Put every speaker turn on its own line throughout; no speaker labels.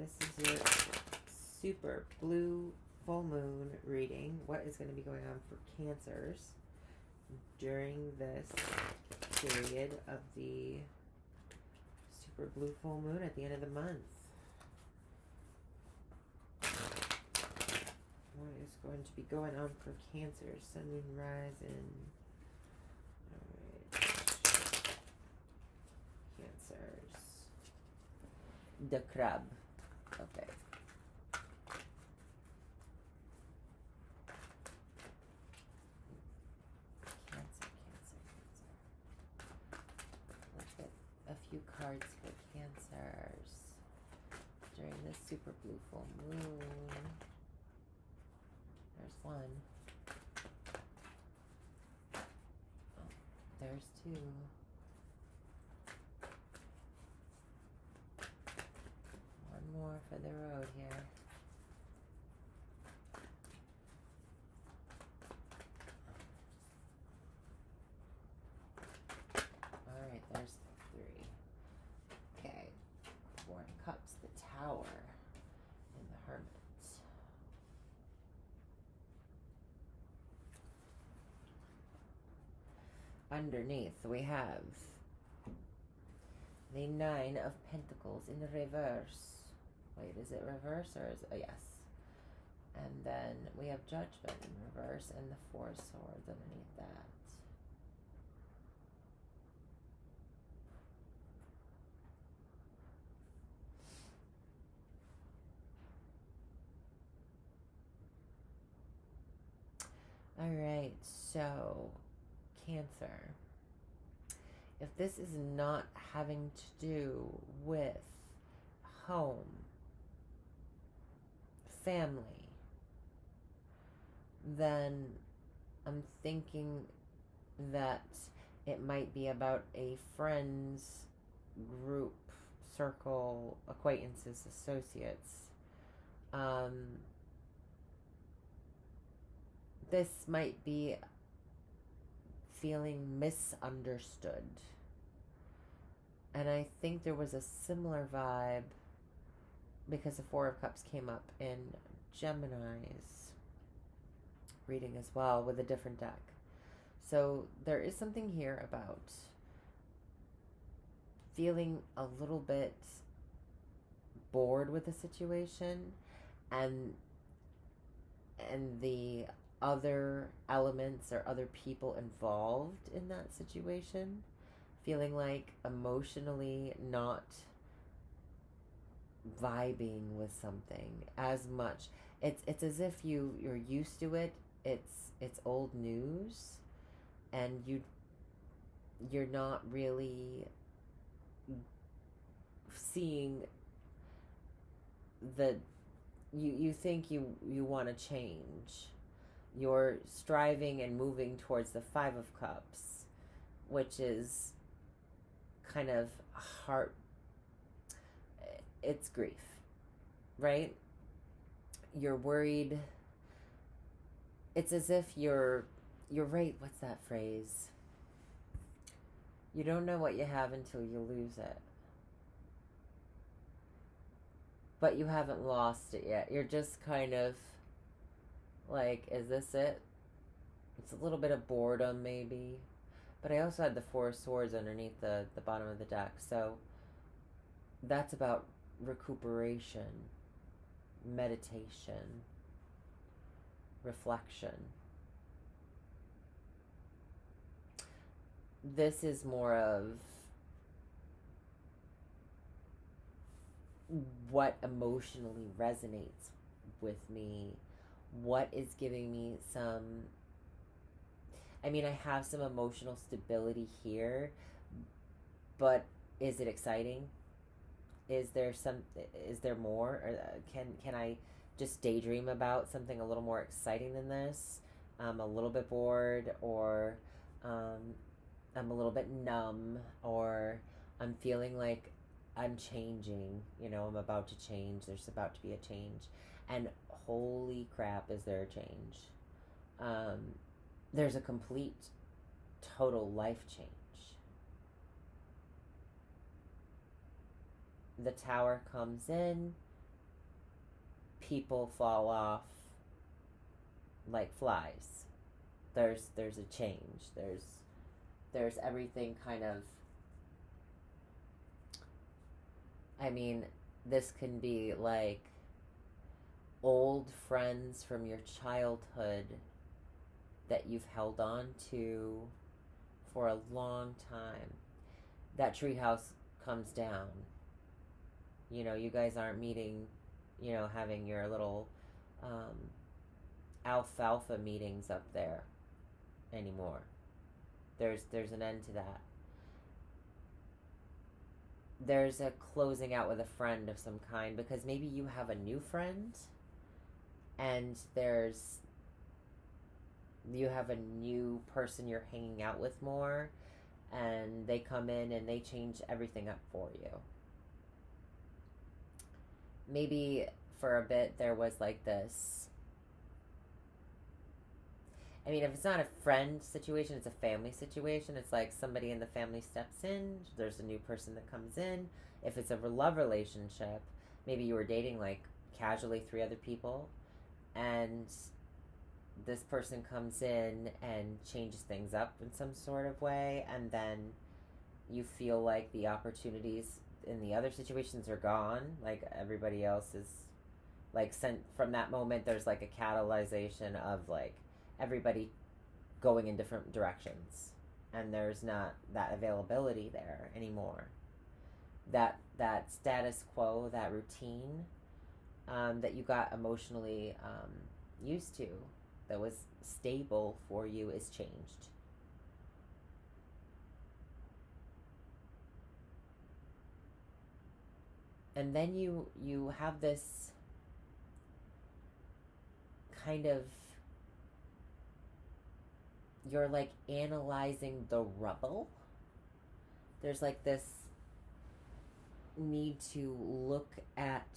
This is your super blue full moon reading. What is going to be going on for Cancers during this period of the super blue full moon at the end of the month? What is going to be going on for Cancer? Sun, Moon, Rising. Alright. Cancers. The crab. Okay. Cancer. Let's get a few cards for Cancers during this super blue full moon. There's one. Oh, there's two. One more for the road here. Alright, there's three. Okay. Four of Cups, the Tower, and the Hermit. Underneath, we have the Nine of Pentacles in reverse. Wait, is it reverse or is it? Oh, yes. And then we have Judgment in reverse and the Four of Swords underneath that. All right, so Cancer. If this is not having to do with home, family, then I'm thinking that it might be about a friend's group, circle, acquaintances, associates. This might be feeling misunderstood. And I think there was a similar vibe because the Four of Cups came up in Gemini's reading as well with a different deck. So there is something here about feeling a little bit bored with the situation and the other elements or other people involved in that situation, feeling like emotionally not vibing with something as much. It's as if you're used to it. It's old news, and you're not really seeing the you think you want to change. You're striving and moving towards the Five of Cups, which is kind of heart. It's grief, right? You're worried. It's as if you're right. What's that phrase? You don't know what you have until you lose it. But you haven't lost it yet. You're just kind of like, is this it? It's a little bit of boredom, maybe. But I also had the Four of Swords underneath the bottom of the deck. So that's about recuperation, meditation, reflection. This is more of what emotionally resonates with me, what is giving me some, I mean, I have some emotional stability here, but is it exciting? Is there more? Or can I just daydream about something a little more exciting than this? I'm a little bit bored, or I'm a little bit numb, or I'm feeling like I'm changing, I'm about to change. There's about to be a change. And holy crap, is there a change? There's a complete, total life change. The Tower comes in, people fall off like flies. There's a change. There's everything kind of, I mean, this can be like old friends from your childhood that you've held on to for a long time. That treehouse comes down. You know, you guys aren't meeting, you know, having your little um, alfalfa meetings up there anymore. There's an end to that. There's a closing out with a friend of some kind, because maybe you have a new friend and you have a new person you're hanging out with more, and they come in and they change everything up for you. Maybe for a bit there was like this, I mean, if it's not a friend situation, it's a family situation. It's like somebody in the family steps in, there's a new person that comes in. If it's a love relationship, maybe you were dating like casually three other people, and this person comes in and changes things up in some sort of way, and then you feel like the opportunities in the other situations are gone. Like everybody else is like sent from that moment. There's like a catalyzation of like everybody going in different directions, and there's not that availability there anymore. That status quo, that routine that you got emotionally used to, that was stable for you, is changed. And then you have this kind of, you're like analyzing the rubble. There's like this need to look at,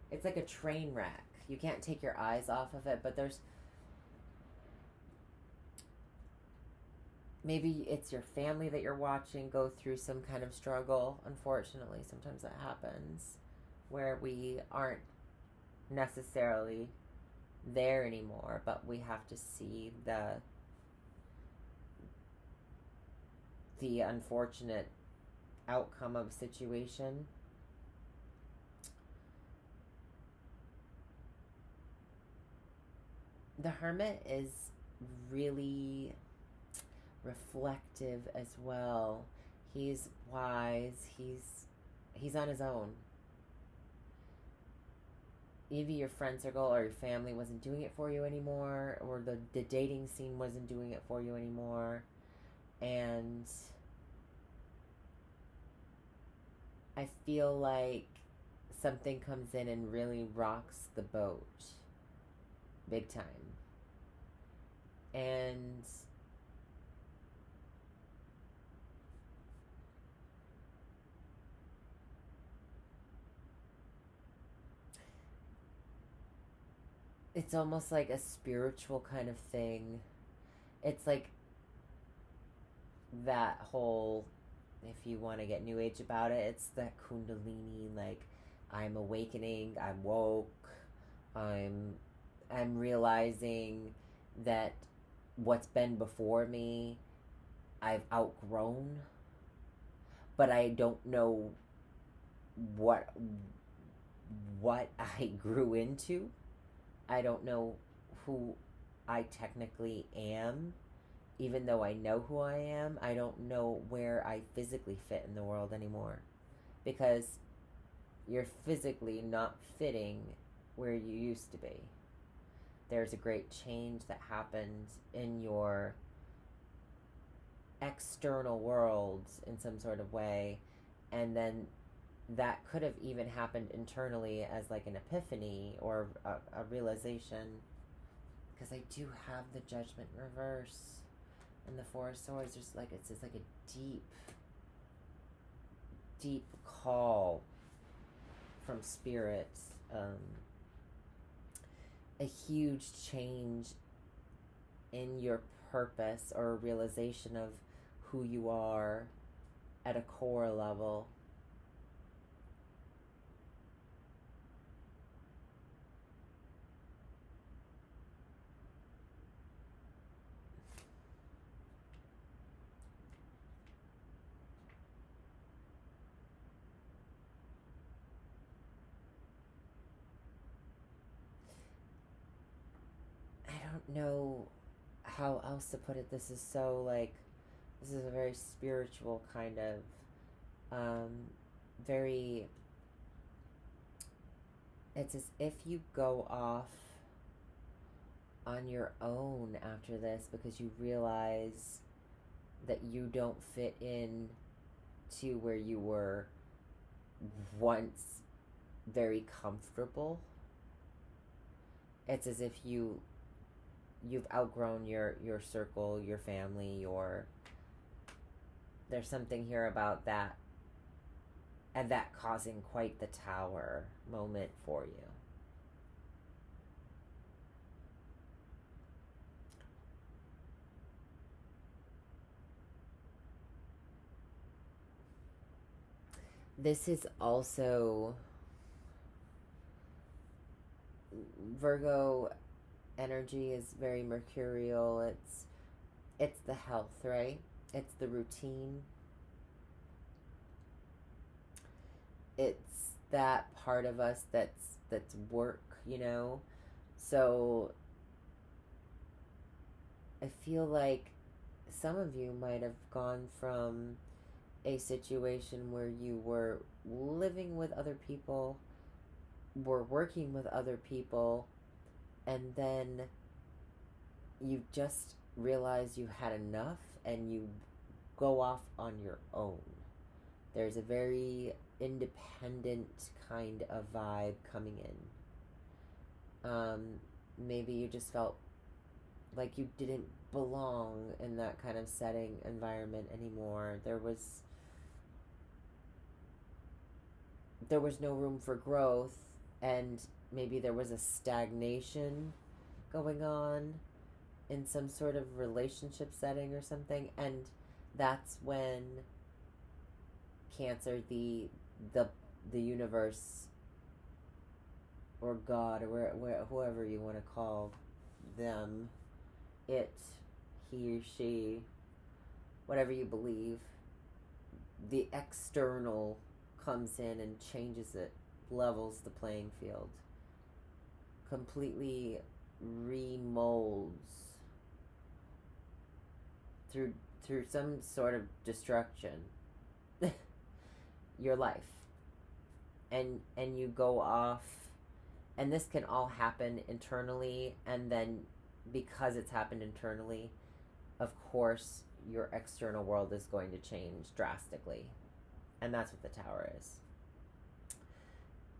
it's like a train wreck. You can't take your eyes off of it, but there's, maybe it's your family that you're watching go through some kind of struggle. Unfortunately, sometimes that happens, where we aren't necessarily there anymore, but we have to see the unfortunate outcome of a situation. The Hermit is really reflective as well. He's wise. He's on his own. Maybe your friend circle or your family wasn't doing it for you anymore, or the dating scene wasn't doing it for you anymore. And I feel like something comes in and really rocks the boat big time. And it's almost like a spiritual kind of thing. It's like that whole, if you want to get new age about it, it's that kundalini, like I'm awakening, I'm woke, I'm realizing that what's been before me I've outgrown, but I don't know what I grew into. I don't know who I technically am. Even though I know who I am, I don't know where I physically fit in the world anymore, because you're physically not fitting where you used to be. There's a great change that happened in your external world in some sort of way, and then that could have even happened internally as like an epiphany or a realization, because I do have the Judgment reverse. And the Four of Swords, it's just like a deep call from spirit, a huge change in your purpose, or a realization of who you are at a core level. know how else to put it. This is so like, this is a very spiritual kind of, um, very, it's as if you go off on your own after this because you realize that you don't fit in to where you were once very comfortable. It's as if you've outgrown your circle, your family, your, there's something here about that, and that causing quite the tower moment for you. This is also Virgo energy is very mercurial. It's the health, right? It's the routine. It's that part of us that's work, you know? So I feel like some of you might have gone from a situation where you were living with other people, were working with other people, and then you just realize you had enough and you go off on your own. There's a very independent kind of vibe coming in. Maybe you just felt like you didn't belong in that kind of setting, environment anymore. There was no room for growth, and maybe there was a stagnation going on in some sort of relationship setting or something, and that's when Cancer, the the universe or God or whoever you want to call them, it, he, she, whatever you believe, the external comes in and changes it, levels the playing field, completely remolds through some sort of destruction your life, and you go off, and this can all happen internally, and then because it's happened internally, of course your external world is going to change drastically, and that's what the tower is.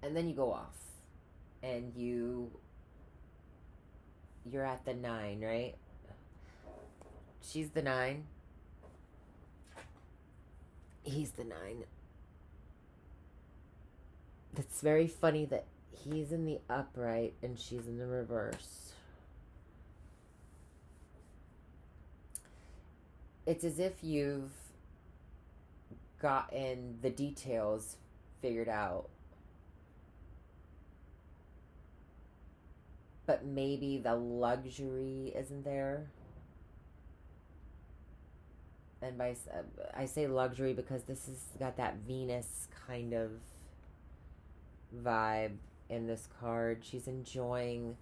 And then you go off, and you're at the 9, right? She's the 9, he's the 9. It's very funny that he's in the upright and she's in the reverse. It's as if you've gotten the details figured out, but maybe the luxury isn't there. And I say luxury because this has got that Venus kind of vibe in this card. She's enjoying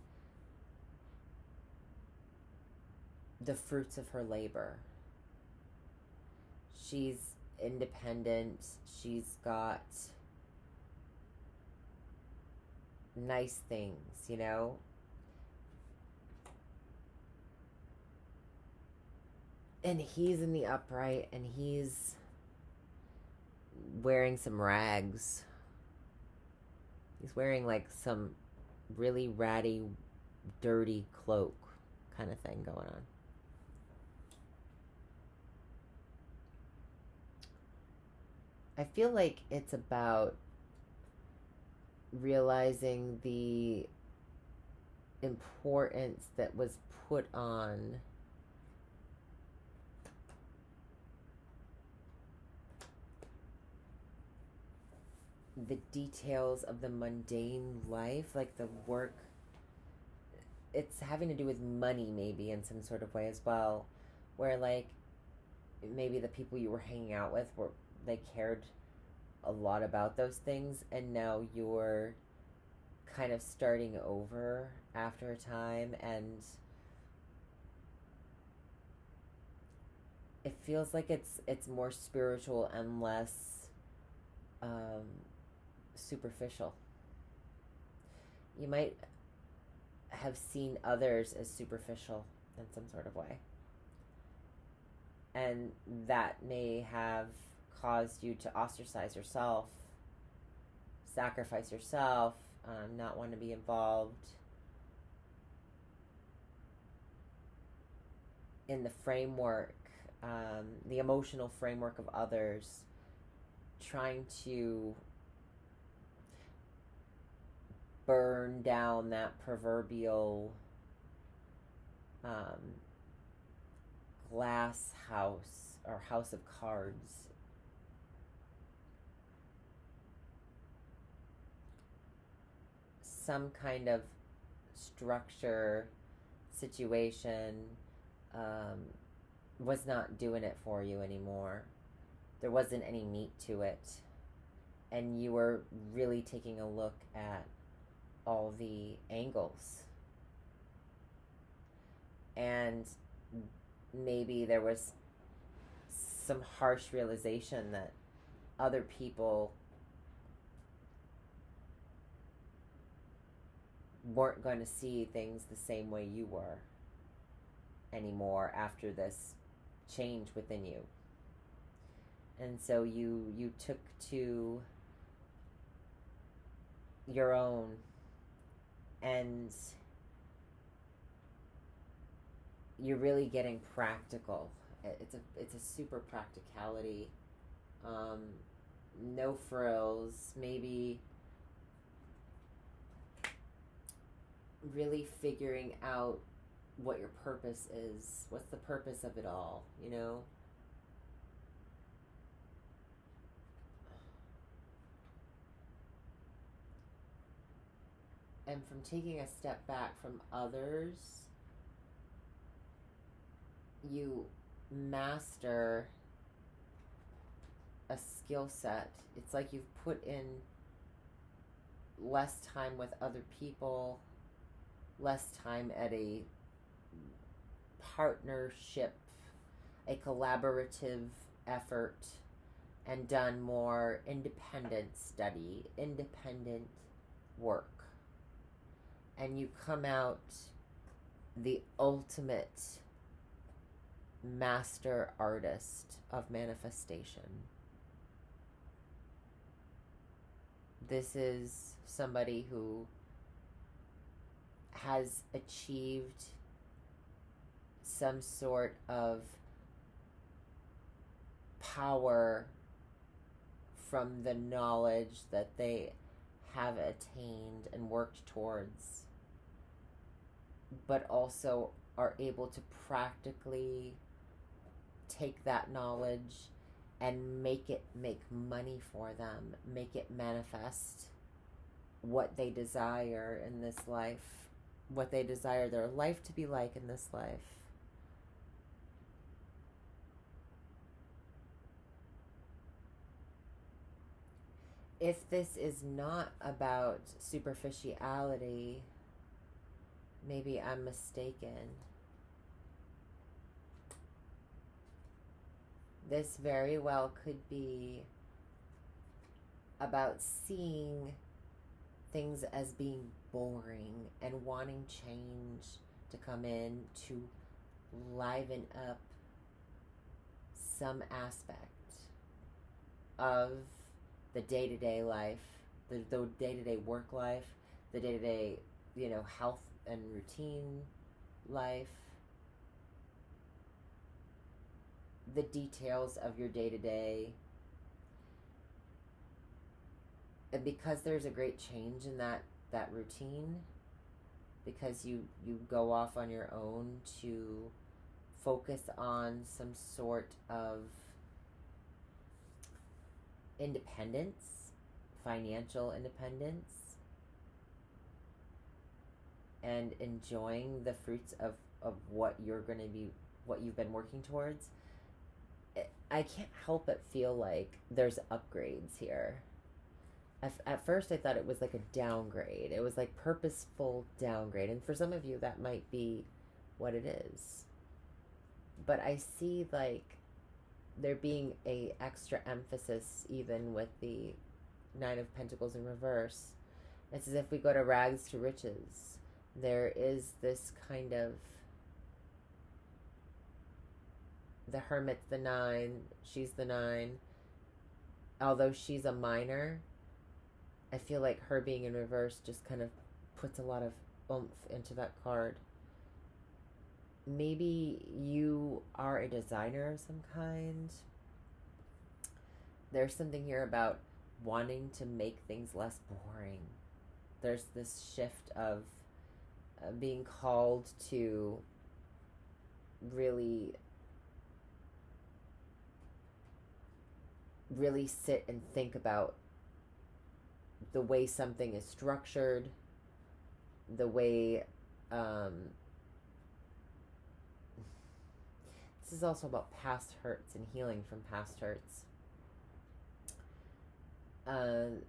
the fruits of her labor. She's independent. She's got nice things, you know? And he's in the upright and he's wearing some rags. He's wearing like some really ratty, dirty cloak kind of thing going on. I feel like it's about realizing the importance that was put on the details of the mundane life, like the work. It's having to do with money, maybe, in some sort of way as well, where like maybe the people you were hanging out with they cared a lot about those things, and now you're kind of starting over after a time, and it feels like it's more spiritual and less um, superficial. You might have seen others as superficial in some sort of way, and that may have caused you to ostracize yourself, sacrifice yourself, not want to be involved in the framework, the emotional framework of others, trying to burn down that proverbial um, glass house or house of cards. Some kind of structure, situation um, was not doing it for you anymore. There wasn't any meat to it. And you were really taking a look at all the angles. And maybe there was some harsh realization that other people weren't going to see things the same way you were anymore after this change within you. And so you took to your own, and you're really getting practical. It's a super practicality. No frills, maybe really figuring out what your purpose is. What's the purpose of it all, you know? And from taking a step back from others, you master a skill set. It's like you've put in less time with other people, less time at a partnership, a collaborative effort, and done more independent study, independent work. And you come out the ultimate master artist of manifestation. This is somebody who has achieved some sort of power from the knowledge that they have attained and worked towards, but also are able to practically take that knowledge and make it make money for them, make it manifest what they desire in this life, what they desire their life to be like in this life. If this is not about superficiality, maybe I'm mistaken. This very well could be about seeing things as being boring and wanting change to come in to liven up some aspect of the day-to-day life, the day-to-day work life, the day-to-day, health and routine life, the details of your day-to-day. And because there's a great change in that routine, because you go off on your own to focus on some sort of independence, financial independence, and enjoying the fruits of what you've been working towards, I can't help but feel like there's upgrades here. At first I thought it was like a downgrade. It was like purposeful downgrade. And for some of you that might be what it is. But I see like there being a extra emphasis even with the Nine of Pentacles in reverse. It's as if we go to rags to riches. There is this kind of, the Hermit's the 9, she's the 9. Although she's a minor, I feel like her being in reverse just kind of puts a lot of oomph into that card. Maybe you are a designer of some kind. There's something here about wanting to make things less boring. There's this shift of being called to really sit and think about the way something is structured, the way this is also about past hurts and healing from past hurts.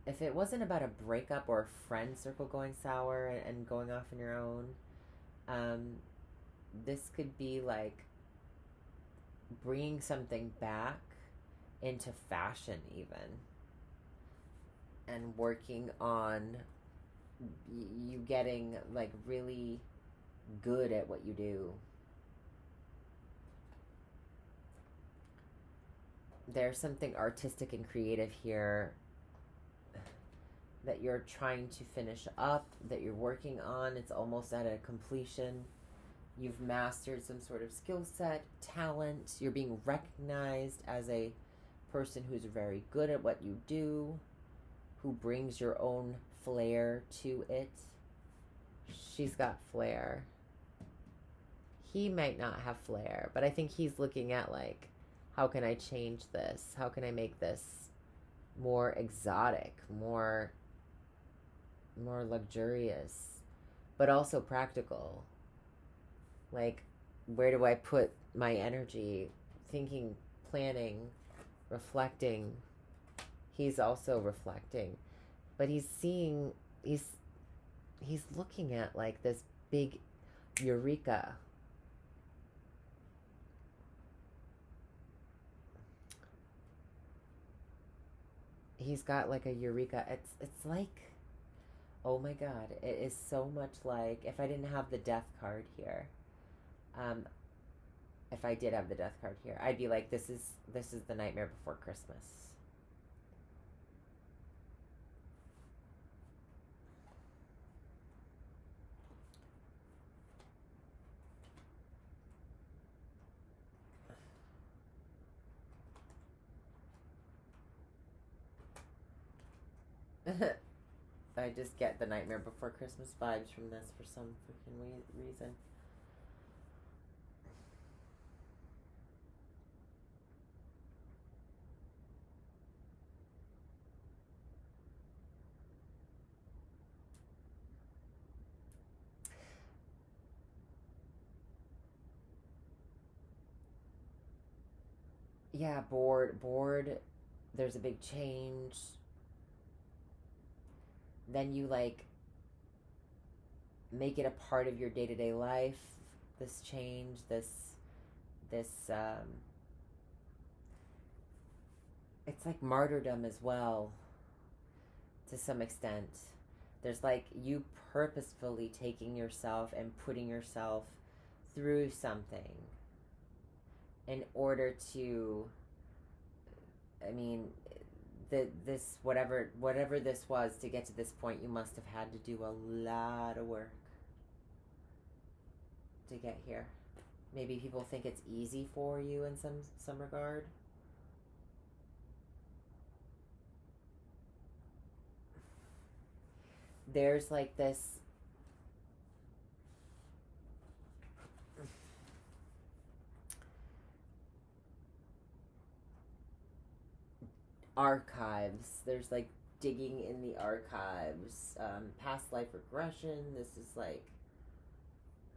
If it wasn't about a breakup or a friend circle going sour and going off on your own, this could be like bringing something back into fashion even, and working on you getting like really good at what you do. There's something artistic and creative here that you're trying to finish up, that you're working on. It's almost at a completion. You've mastered some sort of skill set, talent. You're being recognized as a person who's very good at what you do, who brings your own flair to it. She's got flair. He might not have flair, but I think he's looking at like, how can I change this? How can I make this more exotic, more luxurious, but also practical? Like, where do I put my energy? Thinking, planning, reflecting. He's also reflecting, but he's seeing, he's looking at like this big eureka. He's got like a eureka. It's like, oh my god, it is so much like, if I didn't have the death card here, if I did have the death card here, I'd be like, this is the Nightmare Before Christmas. I just get the Nightmare Before Christmas vibes from this for some freaking reason. Yeah, bored. There's a big change. Then you like make it a part of your day-to-day life, this change, this it's like martyrdom as well, to some extent. There's like you purposefully taking yourself and putting yourself through something in order to, I mean, this whatever this was, to get to this point, you must have had to do a lot of work to get here. Maybe people think it's easy for you in some regard. There's like this archives. There's like digging in the archives, past life regression.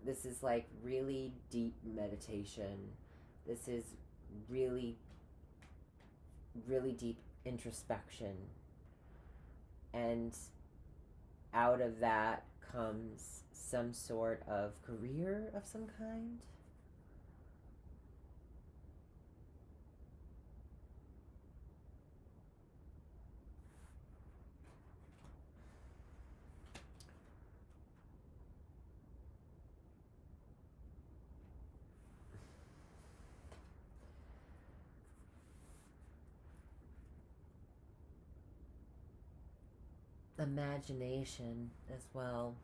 This is like really deep meditation. This is really deep introspection, and out of that comes some sort of career of some kind. imagination as well.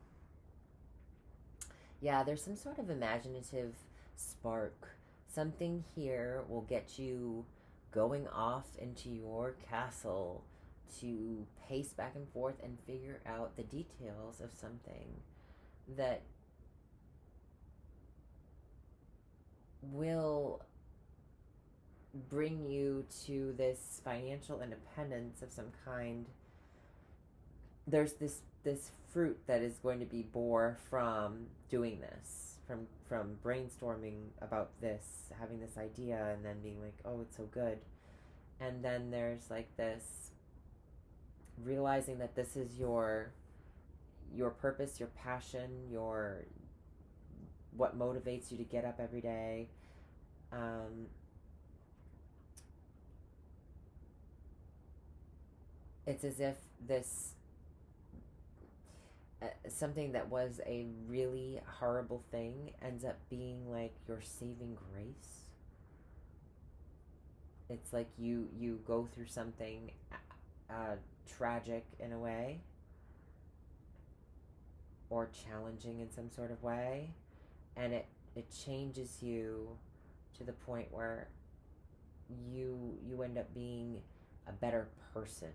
Yeah, there's some sort of imaginative spark. Something here will get you going off into your castle to pace back and forth and figure out the details of something that will bring you to this financial independence of some kind. There's this fruit that is going to be bore from doing this, from brainstorming about this, having this idea, and then being like, oh, it's so good. And then there's like this realizing that this is your purpose, your passion, your what motivates you to get up every day. It's as if this something that was a really horrible thing ends up being like your saving grace. It's like you go through something tragic in a way, or challenging in some sort of way, and it changes you to the point where you end up being a better person.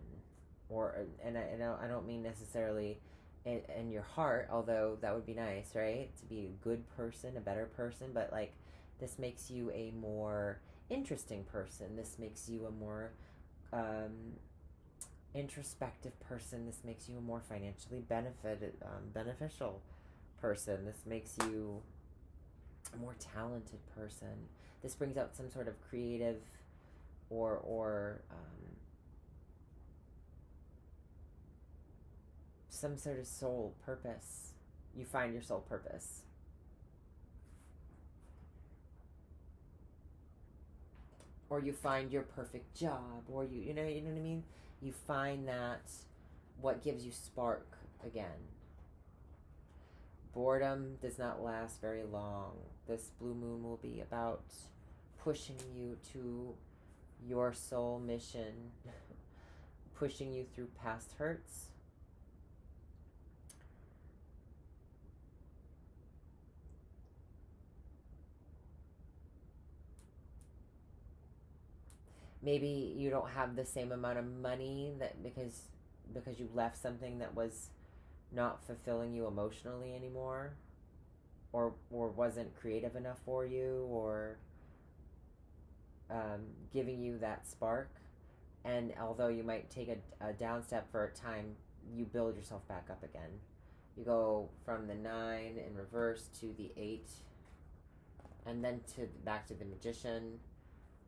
Or and I don't mean necessarily in your heart, although that would be nice, right, to be a good person, a better person, but like this makes you a more interesting person. This makes you a more introspective person. This makes you a more financially beneficial person. This makes you a more talented person. This brings out some sort of creative or some sort of soul purpose. You find your soul purpose. Or you find your perfect job, or you know what I mean? You find that what gives you spark again. Boredom does not last very long. This blue moon will be about pushing you to your soul mission, pushing you through past hurts. Maybe you don't have the same amount of money that because you left something that was not fulfilling you emotionally anymore, or wasn't creative enough for you, or giving you that spark. And although you might take a down step for a time, you build yourself back up again. You go from the 9 in reverse to the 8, and then back to the Magician.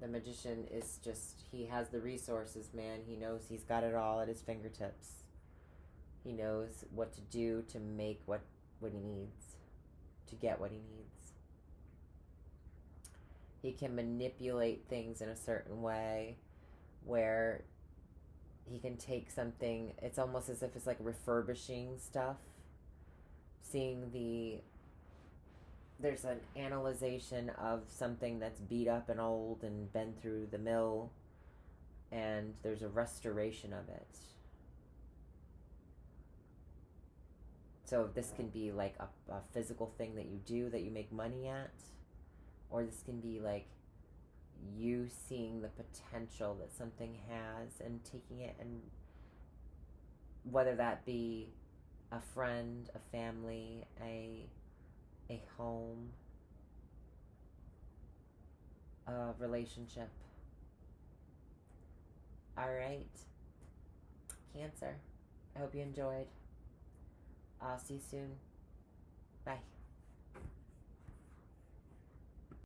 The Magician is just, he has the resources, man. He knows he's got it all at his fingertips. He knows what to do to make what he needs, to get what he needs. He can manipulate things in a certain way where he can take something, it's almost as if it's like refurbishing stuff. There's an analyzation of something that's beat up and old and been through the mill, and there's a restoration of it. So this can be like a physical thing that you do that you make money at, or this can be like you seeing the potential that something has and taking it, and whether that be a friend, a family, a home, a relationship. All right, Cancer, I hope you enjoyed. I'll see you soon. Bye.